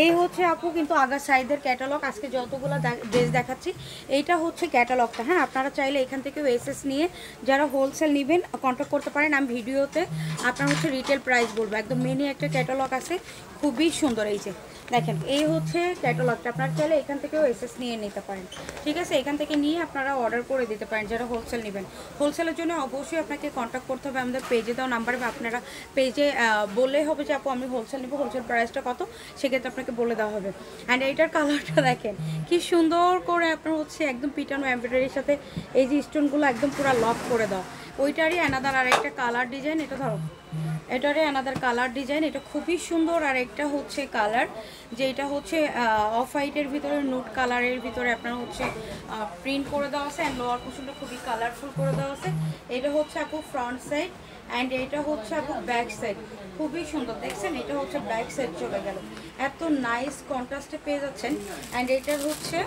এই হচ্ছে আপু কিন্তু আগার সাইডের ক্যাটালগ। আজকে যতগুলো ড্রেস দেখাচ্ছি এইটা হচ্ছে ক্যাটালগটা। হ্যাঁ, আপনারা চাইলে এখান থেকেও এসএস নিয়ে যারা হোলসেল নেবেন কন্ট্যাক্ট করতে পারেন। আমি ভিডিওতে আপনার হচ্ছে রিটেল প্রাইস বলবো। একদম মিনি একটা ক্যাটালগ আছে, খুবই সুন্দর। এই যে দেখেন, এই হচ্ছে ক্যাটালগটা। আপনারা চাইলে এখান থেকেও এসএস নিয়ে নিতে পারেন, ঠিক আছে? এখান থেকে নিয়ে আপনারা অর্ডার করে দিতে পারেন যারা হোলসেল নেবেন। হোলসেলের জন্য অবশ্যই আপনাকে কন্ট্যাক্ট করতে হবে আমাদের পেজে দেওয়া নাম্বারে, বা আপনারা পেজে বললেই হবে যে আপু আমি হোলসেল নেবো, হোলসেল প্রাইসটা কত, সেক্ষেত্রে আপনাকে বলে দেওয়া হবে। অ্যান্ড এইটার কালারটা দেখেন কি সুন্দর করে আপনার হচ্ছে একদম পিটানো এমব্রয়ডারির সাথে এই যে স্টোনগুলো একদম পুরো লক করে দাও। ওইটারই অ্যানাদার আর একটা কালার ডিজাইন, এটা ধরো এটারই অ্যানাদার কালার ডিজাইন, এটা খুবই সুন্দর। আর একটা হচ্ছে কালার যে এটা হচ্ছে অফ হোয়াইটের ভিতরে নুট কালারের ভিতরে আপনার হচ্ছে প্রিন্ট করে দেওয়া আছে, অ্যান্ড লোয়ার পোর্শনটা খুবই কালারফুল করে দেওয়া আছে। এটা হচ্ছে আপু ফ্রন্ট সাইড, অ্যান্ড এটা হচ্ছে আপু ব্যাক সাইড, খুবই সুন্দর। দেখছেন, এটা হচ্ছে ব্যাক সাইড চলে গেল, এত নাইস কন্ট্রাস্টে পেয়ে যাচ্ছেন। অ্যান্ড এটার হচ্ছে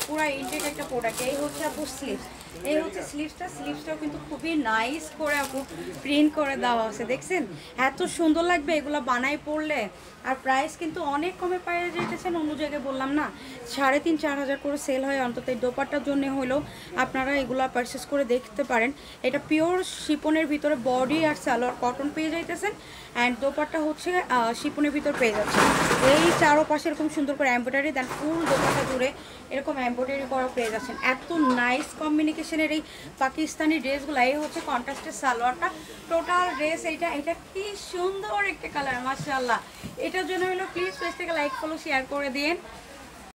পুরো ইনটেক একটা প্রোডাক্ট। এই হচ্ছে আপু স্লিভস, এই হচ্ছে স্লিভসটাও কিন্তু খুবই নাইস করে আপু প্রিন্ট করে দেওয়া আছে। দেখছেন এত সুন্দর লাগবে এগুলো বানাই পড়লে। আর প্রাইস কিন্তু অনেক কমে পেয়ে যেতেছেন। অন্য জায়গায় বললাম না 3,500-4,000 করে সেল হয়, অন্তত এই দোপাট্টার জন্য হলেও আপনারা এগুলো পারচেস করে দেখতে পারেন। এটা পিওর শিপনের ভিতরে বডি আর সালোয়ার কটন পেয়ে যাইতেছেন, অ্যান্ড দোপাট্টা হচ্ছে শিপনের ভিতর পেয়ে যাচ্ছেন। এই চারোপাশে এরকম সুন্দর করে এমব্রয়ডারি দেন, ফুল দোপাট্টা জুড়ে এরকম এমব্রয়ডারি করা পেয়ে যাচ্ছেন। এত নাইস কম্বিনেশনের এই পাকিস্তানি ড্রেসগুলো। এই হচ্ছে কন্ট্রাস্টের সালোয়ারটা, টোটাল ড্রেস এটা কি সুন্দর একটা কালার, মাশাআল্লাহ। এটার জন্য হলো প্লিজ পেজ থেকে লাইক ফলো শেয়ার করে দিন।